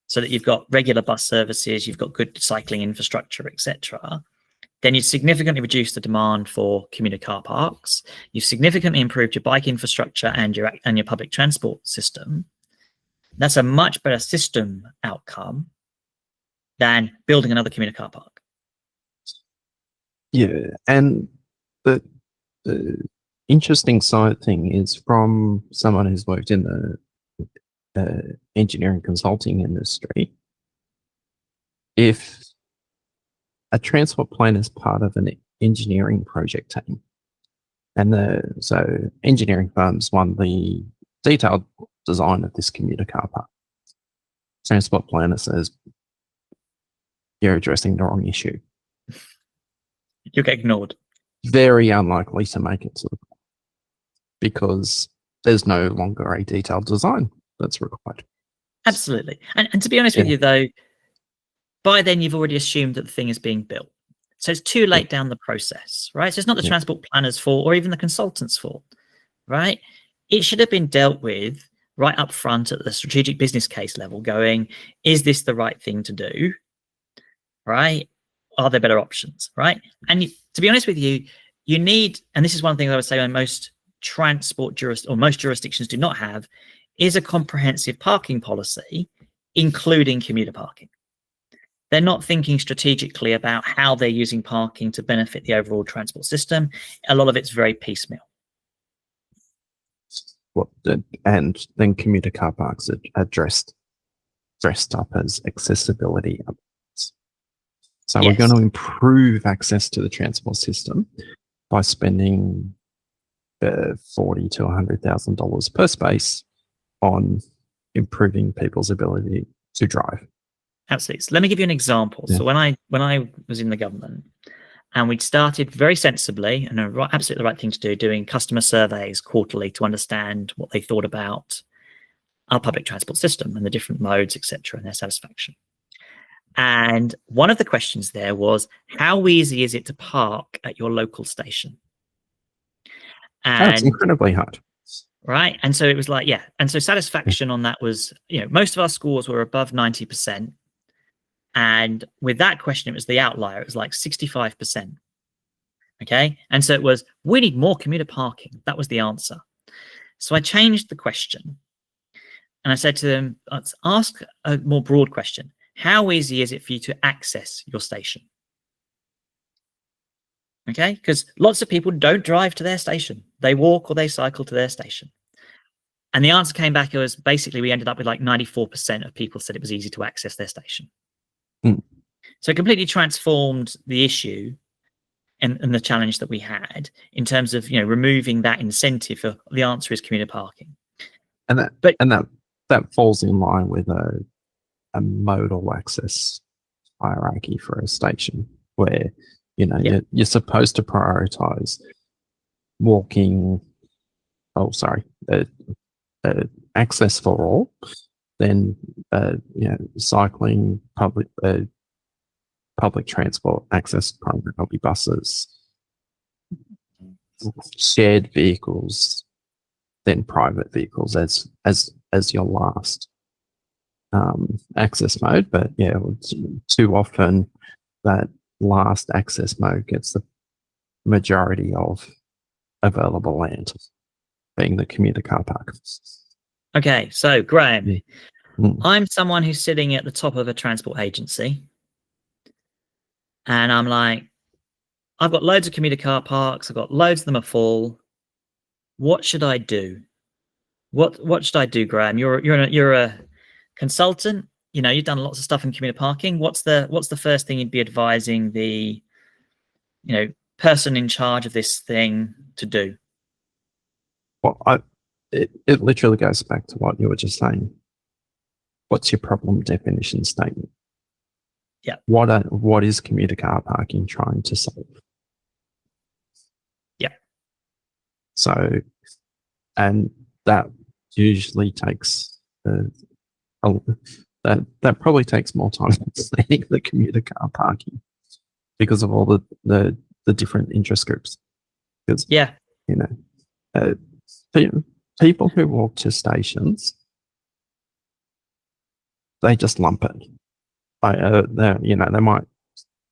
so that you've got regular bus services, you've got good cycling infrastructure, etc., then you significantly reduce the demand for commuter car parks. You've significantly improved your bike infrastructure and your public transport system. That's a much better system outcome than building another commuter car park. Yeah, and the interesting side thing is from someone who's worked in the engineering consulting industry. If a transport plan is part of an engineering project team, and so engineering firms won the detailed design of this commuter car park. Transport planner says, you're addressing the wrong issue. You'll get ignored. Very unlikely to make it to the point because there's no longer a detailed design that's required. Absolutely. And to be honest with you, though, by then you've already assumed that the thing is being built. So it's too late down the process, right? So it's not the transport planner's fault or even the consultant's fault, right? It should have been dealt with right up front at the strategic business case level going, is this the right thing to do? Right? Are there better options? Right? And to be honest with you, you need, and this is one thing I would say on most transport most jurisdictions do not have, is a comprehensive parking policy, including commuter parking. They're not thinking strategically about how they're using parking to benefit the overall transport system. A lot of it's very piecemeal. And then commuter car parks are dressed up as accessibility. So we're going to improve access to the transport system by spending $40,000 to $100,000 per space on improving people's ability to drive. Absolutely. So let me give you an example. So when I was in the government, and we'd started very sensibly, and absolutely the right thing to do, doing customer surveys quarterly to understand what they thought about our public transport system and the different modes, etc., and their satisfaction. And one of the questions there was, how easy is it to park at your local station? And it's incredibly hard. Right. And so it was like, and so satisfaction on that was, most of our scores were above 90%. And with that question, it was the outlier. It was like 65%. Okay. And so it was, we need more commuter parking. That was the answer. So I changed the question and I said to them, let's ask a more broad question. How easy is it for you to access your station? Okay. Because lots of people don't drive to their station. They walk or they cycle to their station. And the answer came back, it was basically, we ended up with like 94% of people said it was easy to access their station. So it completely transformed the issue and the challenge that we had in terms of, removing that incentive for the answer is commuter parking. And that falls in line with a modal access hierarchy for a station where, you're supposed to prioritize walking, access for all, then cycling, public transport access, primarily buses, shared vehicles, then private vehicles as your last access mode. But too often that last access mode gets the majority of available land, being the commuter car park. Okay, so Graham, Mm. I'm someone who's sitting at the top of a transport agency, and I'm like, I've got loads of commuter car parks. I've got loads of them are full. What should I do? What should I do, Graham? You're a consultant. You know, you've done lots of stuff in commuter parking. What's the first thing you'd be advising the person in charge of this thing to do? Well, it literally goes back to what you were just saying. What's your problem definition statement? Yeah. What is commuter car parking trying to solve? Yeah. So, and that usually takes that probably takes more time than studying the commuter car parking because of all the different interest groups. Because people who walk to stations, they just lump it. They might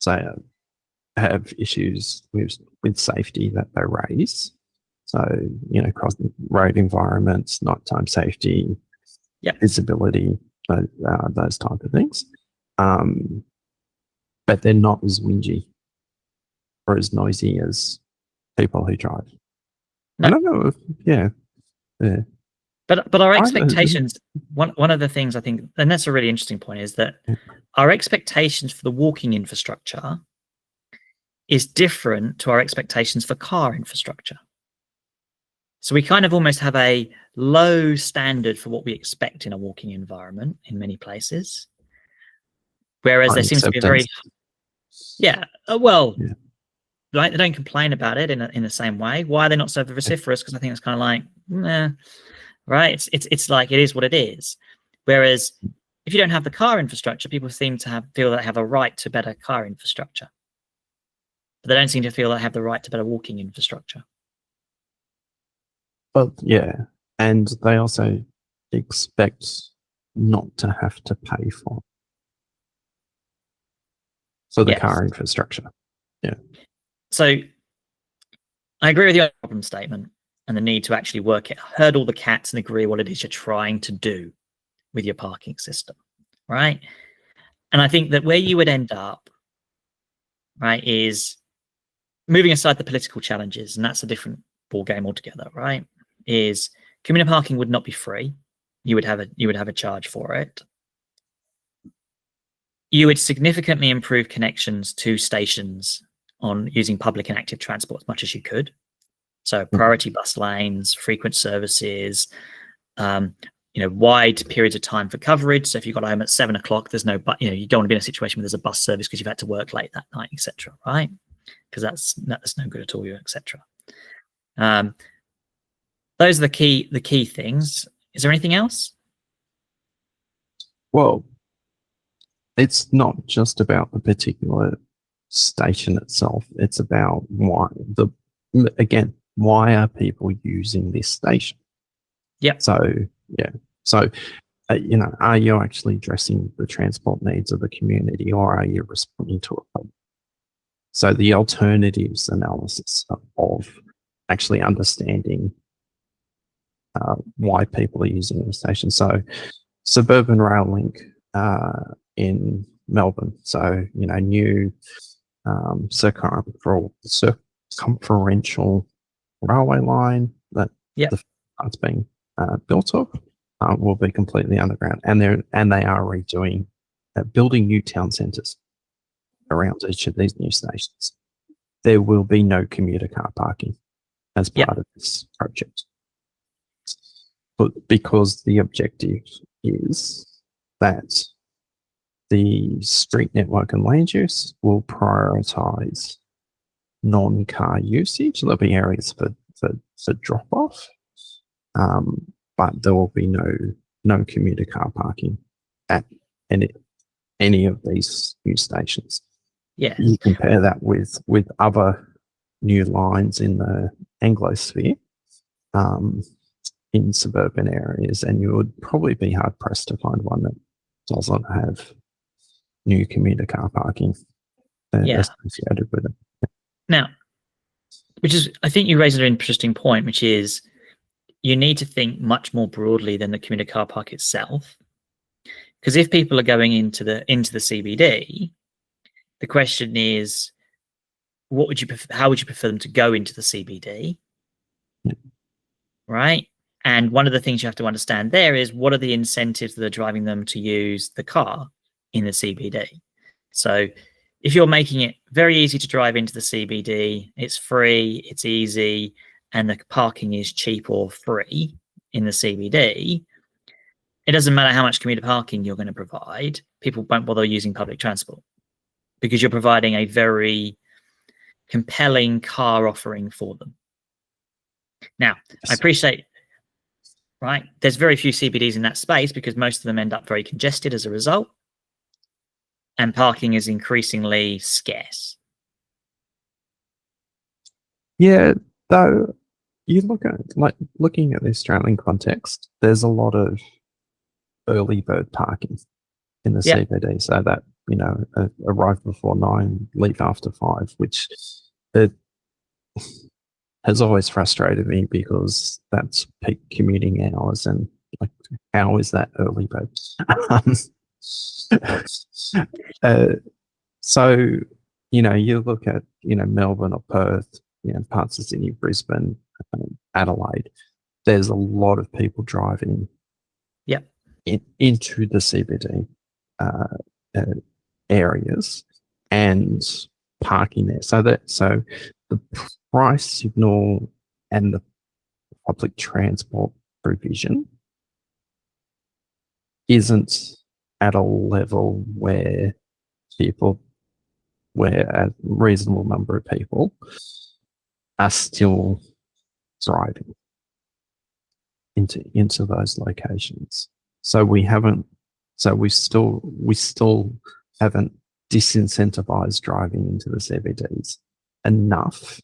say have issues with safety that they raise. So, cross road environments, nighttime safety, visibility, those type of things. But they're not as whingy or as noisy as people who drive. No. I don't know if, yeah. But our expectations, one of the things I think, and that's a really interesting point, is that our expectations for the walking infrastructure is different to our expectations for car infrastructure. So we kind of almost have a low standard for what we expect in a walking environment in many places. Whereas there seems to be a very, right? They don't complain about it in the same way. Why are they not so vociferous? Because I think it's kind of like, right? It's like it is what it is. Whereas if you don't have the car infrastructure, people seem to feel that they have a right to better car infrastructure, but they don't seem to feel they have the right to better walking infrastructure. Well, yeah, and they also expect not to have to pay for the car infrastructure. Yeah. So I agree with your problem statement and the need to actually work it, herd all the cats and agree what it is you're trying to do with your parking system, right? And I think that where you would end up, right, is moving aside the political challenges, and that's a different ball game altogether, right? Is commuter parking would not be free. You would have a charge for it. You would significantly improve connections to stations on using public and active transport as much as you could. So priority bus lanes, frequent services, wide periods of time for coverage. So if you got home at 7 o'clock, there's no, you don't want to be in a situation where there's a bus service because you've had to work late that night, etc. Right? Because that's no good at all, etc. Those are the key things. Is there anything else? Well, it's not just about the particular station itself. It's about why are people using this station? Yeah. So, are you actually addressing the transport needs of the community, or are you responding to a problem? So the alternatives analysis of actually understanding why people are using the station. So Suburban Rail Link in Melbourne. So, new circumferential railway line that's being built up will be completely underground, and they are redoing building new town centres around each of these new stations. There will be no commuter car parking as part of this project, but because the objective is that the street network and land use will prioritise non-car usage. There'll be areas for drop-off, but there will be no commuter car parking at any of these new stations. Yeah. You compare that with other new lines in the Anglosphere in suburban areas, and you would probably be hard-pressed to find one that doesn't have new commuter car parking associated with it. Now, Which is, I think you raise an interesting point, which is you need to think much more broadly than the commuter car park itself. Because if people are going into the CBD, the question is, what would you how would you prefer them to go into the CBD? Right? And one of the things you have to understand there is, what are the incentives that are driving them to use the car in the CBD? So if you're making it very easy to drive into the CBD, it's free, it's easy, and the parking is cheap or free in the CBD, it doesn't matter how much commuter parking you're going to provide, people won't bother using public transport because you're providing a very compelling car offering for them. Now, I appreciate, right, there's very few CBDs in that space because most of them end up very congested as a result, and parking is increasingly scarce. Yeah, though you looking at the Australian context, there's a lot of early bird parking in the CBD, so that arrive before 9, leave after 5, which it has always frustrated me because that's peak commuting hours, and like, how is that early bird? So you look at Melbourne or Perth, parts of Sydney, Brisbane, Adelaide. There's a lot of people driving into the CBD areas and parking there. So the price signal and the public transport provision isn't at a level where a reasonable number of people are still driving into those locations. So we still haven't disincentivized driving into the CBDs enough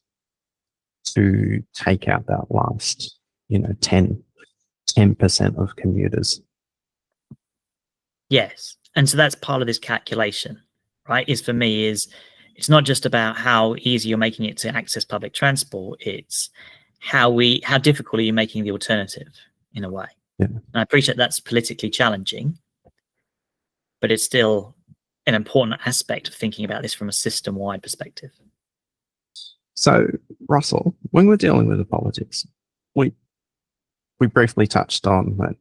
to take out that last 10% of commuters. Yes. And so that's part of this calculation, right? For me, it's not just about how easy you're making it to access public transport. It's how difficult are you making the alternative in a way. Yeah. And I appreciate that's politically challenging, but it's still an important aspect of thinking about this from a system-wide perspective. So, Russell, when we're dealing with the politics, we briefly touched on that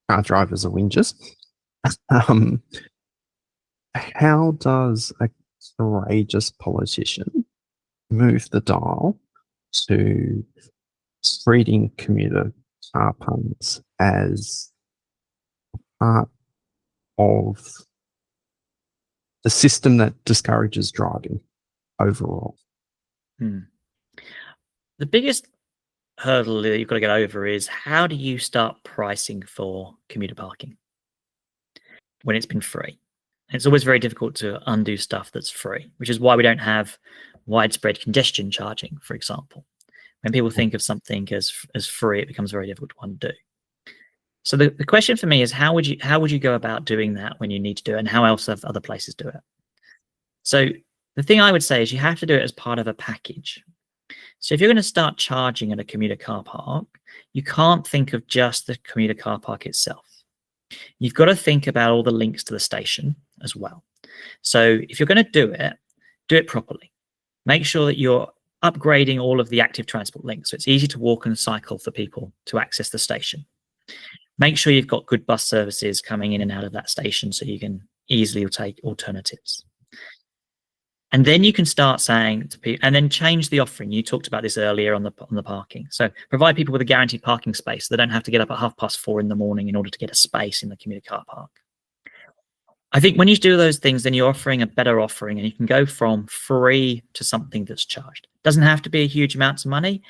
car drivers are whingers. How does a courageous politician move the dial to treating commuter car puns as part of the system that discourages driving overall? The biggest hurdle that you've got to get over is, how do you start pricing for commuter parking when it's been free? And it's always very difficult to undo stuff that's free, which is why we don't have widespread congestion charging, for example. When people think of something as free, it becomes very difficult to undo. So the question for me is, how would you go about doing that when you need to do it, and how else have other places do it? So the thing I would say is, you have to do it as part of a package. So if you're going to start charging at a commuter car park, you can't think of just the commuter car park itself. You've got to think about all the links to the station as well. So if you're going to do it properly. Make sure that you're upgrading all of the active transport links, so it's easy to walk and cycle for people to access the station. Make sure you've got good bus services coming in and out of that station so you can easily take alternatives. And then you can start saying to people, and then change the offering. You talked about this earlier on the parking. So provide people with a guaranteed parking space, so they don't have to get up at 4:30 in the morning in order to get a space in the commuter car park. I think when you do those things, then you're offering a better offering, and you can go from free to something that's charged. It doesn't have to be a huge amount of money,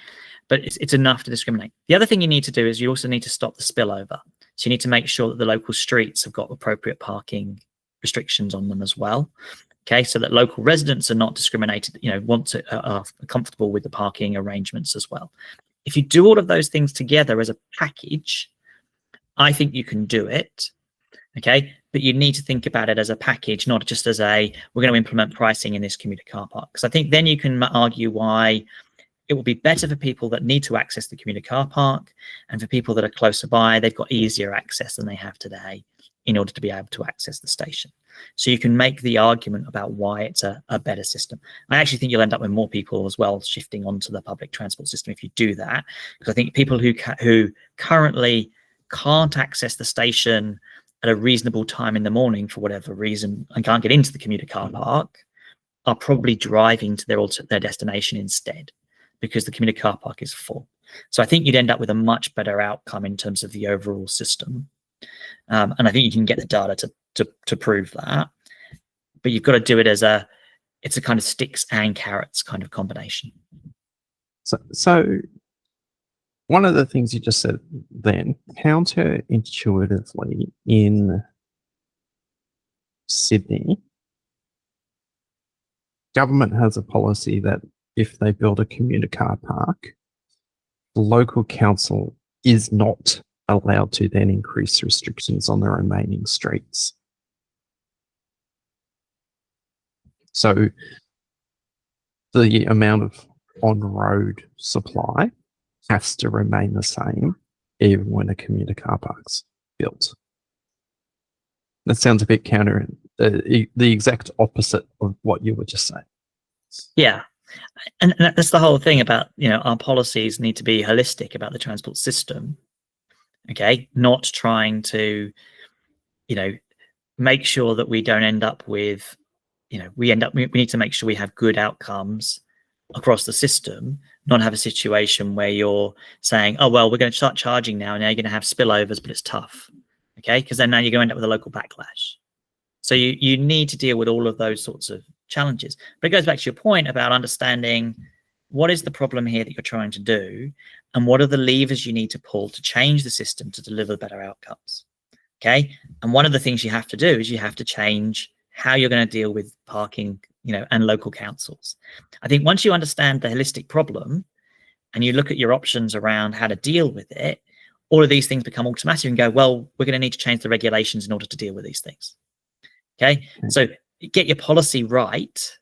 but it's enough to discriminate. The other thing you need to do is, you also need to stop the spillover. So you need to make sure that the local streets have got appropriate parking restrictions on them as well. Okay, so that local residents are not discriminated, are comfortable with the parking arrangements as well. If you do all of those things together as a package, I think you can do it. Okay, but you need to think about it as a package, not just as we're going to implement pricing in this commuter car park. Because I think then you can argue why it will be better for people that need to access the commuter car park, and for people that are closer by, they've got easier access than they have today in order to be able to access the station. So you can make the argument about why it's a better system. I actually think you'll end up with more people as well shifting onto the public transport system if you do that, because I think people who currently can't access the station at a reasonable time in the morning for whatever reason and can't get into the commuter car park are probably driving to their destination instead, because the commuter car park is full. So I think you'd end up with a much better outcome in terms of the overall system. And I think you can get the data to prove that, but you've got to do it as it's a kind of sticks and carrots kind of combination. So one of the things you just said then, counterintuitively, in Sydney, government has a policy that if they build a commuter car park, the local council is not allowed to then increase restrictions on the remaining streets. So the amount of on-road supply has to remain the same even when a commuter car park's built. That sounds a bit counter, the exact opposite of what you were just saying. Yeah. And that's the whole thing about, our policies need to be holistic about the transport system. Okay. Not trying to, make sure that we don't end up with, we need to make sure we have good outcomes across the system, not have a situation where you're saying, oh, well, we're going to start charging now you're going to have spillovers, but it's tough. Okay. Because then now you're going to end up with a local backlash. So you need to deal with all of those sorts of challenges. But it goes back to your point about understanding what is the problem here that you're trying to do, and what are the levers you need to pull to change the system to deliver better outcomes. Okay. And one of the things you have to do is you have to change how you're going to deal with parking, and local councils. I think once you understand the holistic problem and you look at your options around how to deal with it, all of these things become automatic and go, well, we're going to need to change the regulations in order to deal with these things. Okay. So get your policy right.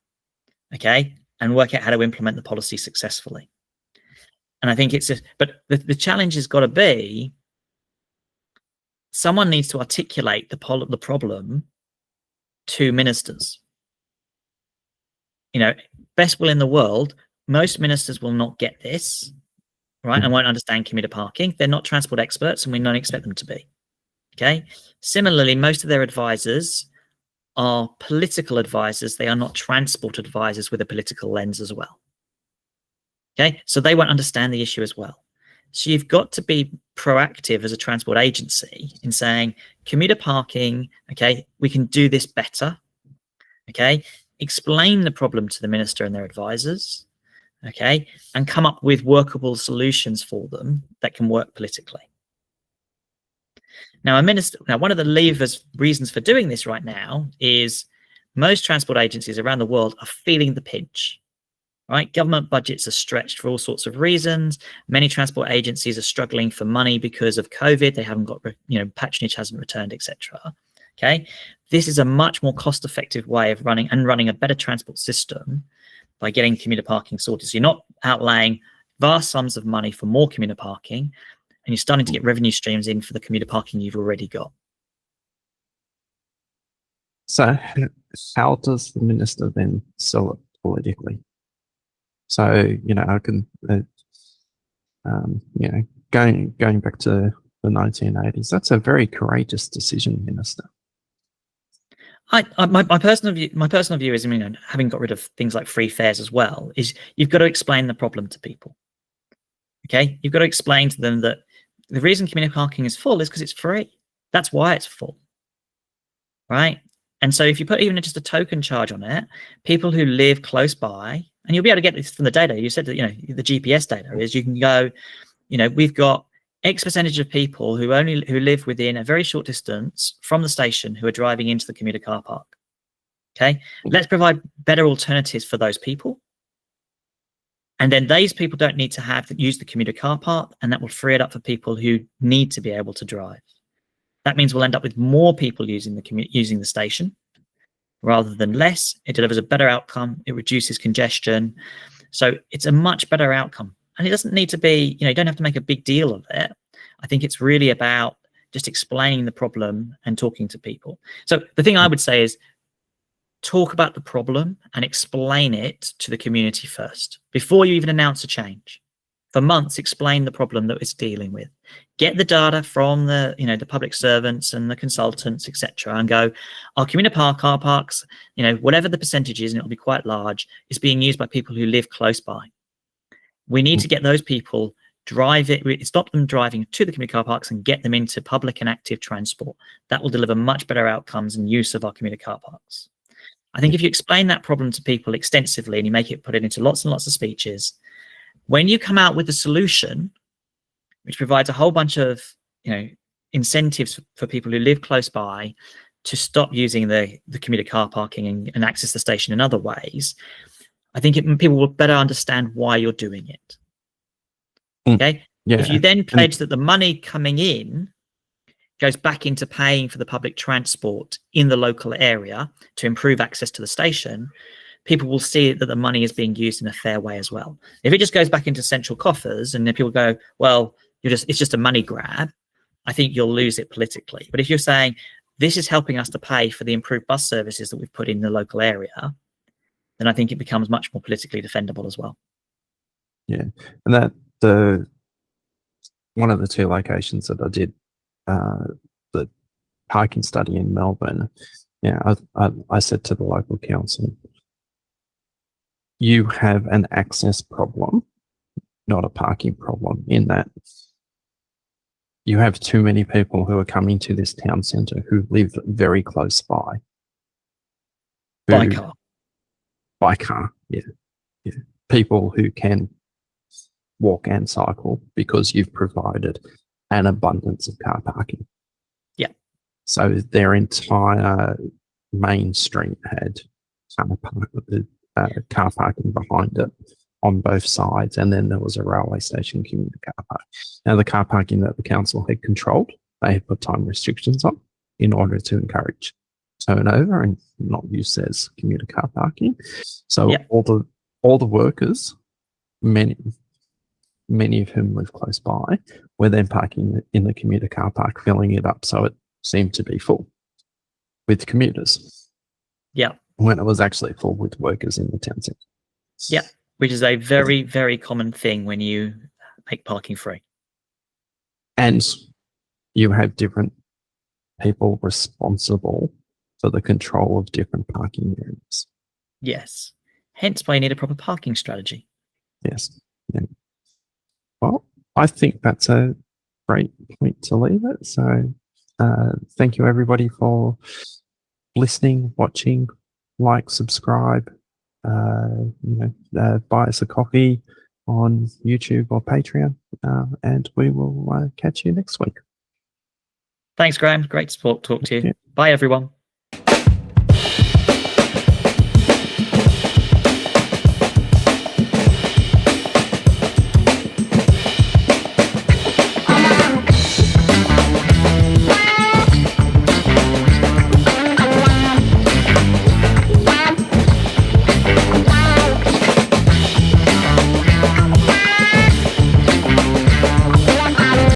Okay. And work out how to implement the policy successfully. And I think but the challenge has got to be, someone needs to articulate the problem to ministers. Best will in the world, most ministers will not get this, right? And won't understand commuter parking. They're not transport experts, and we don't expect them to be. Okay. Similarly, most of their advisors are political advisors. They are not transport advisors with a political lens as well. Okay. So they won't understand the issue as well. So you've got to be proactive as a transport agency in saying, commuter parking, okay, we can do this better. Okay. Explain the problem to the minister and their advisors, okay, and come up with workable solutions for them that can work politically. Now, one of the reasons for doing this right now is most transport agencies around the world are feeling the pinch, right? Government budgets are stretched for all sorts of reasons. Many transport agencies are struggling for money because of COVID. They haven't got, patronage hasn't returned, etc. Okay, this is a much more cost-effective way of running a better transport system by getting commuter parking sorted. So you're not outlaying vast sums of money for more commuter parking, and you're starting to get revenue streams in for the commuter parking you've already got. So how does the minister then sell it politically? So, I can, going back to the 1980s, that's a very courageous decision, minister. My personal view is, having got rid of things like free fares as well, is you've got to explain the problem to people. Okay, you've got to explain to them that the reason commuter parking is full is because it's free. That's why it's full, right? And so if you put even just a token charge on it, people who live close by, and you'll be able to get this from the data. You said that the GPS data is, you can go, we've got X percentage of people who live within a very short distance from the station who are driving into the commuter car park. Okay, let's provide better alternatives for those people. And then these people don't need to use the commuter car park, and that will free it up for people who need to be able to drive. That means we'll end up with more people using the station rather than less. It delivers a better outcome. It reduces congestion. So it's a much better outcome. And it doesn't need to be, you don't have to make a big deal of it. I think it's really about just explaining the problem and talking to people. So the thing I would say is talk about the problem and explain it to the community first before you even announce a change. For months, explain the problem that it's dealing with. Get the data from the, the public servants and the consultants, etc., and go, our community car parks, whatever the percentage is, and it'll be quite large, is being used by people who live close by. We need to get those people stop them driving to the community car parks and get them into public and active transport. That will deliver much better outcomes and use of our community car parks. I think if you explain that problem to people extensively and you put it into lots and lots of speeches, when you come out with a solution, which provides a whole bunch of, incentives for people who live close by to stop using the commuter car parking and access the station in other ways, I think people will better understand why you're doing it. Okay. Yeah. If you then pledge that the money coming in goes back into paying for the public transport in the local area to improve access to the station, people will see that the money is being used in a fair way as well. If it just goes back into central coffers and then people go, well, it's just a money grab, I think you'll lose it politically. But if you're saying this is helping us to pay for the improved bus services that we've put in the local area, then I think it becomes much more politically defendable as well. Yeah, and that one of the two locations that I did the parking study in Melbourne, I said to the local council, you have an access problem, not a parking problem, in that you have too many people who are coming to this town centre who live very close by. By car. By car, yeah. People who can walk and cycle because you've provided an abundance of car parking. Yeah. So their entire main street had car parking behind it on both sides, and then there was a railway station commuter car park. Now, the car parking that the council had controlled, they had put time restrictions on in order to encourage turnover and not use as commuter car parking. So all the workers, many of whom live close by, were then parking in the commuter car park, filling it up so it seemed to be full with commuters. Yeah. When it was actually full with workers in the town centre. Yeah, which is a very, very common thing when you make parking free. And you have different people responsible for the control of different parking areas. Yes. Hence why you need a proper parking strategy. Yes. Yeah. Well, I think that's a great point to leave it. So thank you, everybody, for listening, watching, subscribe, buy us a coffee on YouTube or Patreon, and we will catch you next week. Thanks, Graham. Great to talk to you. Bye, everyone.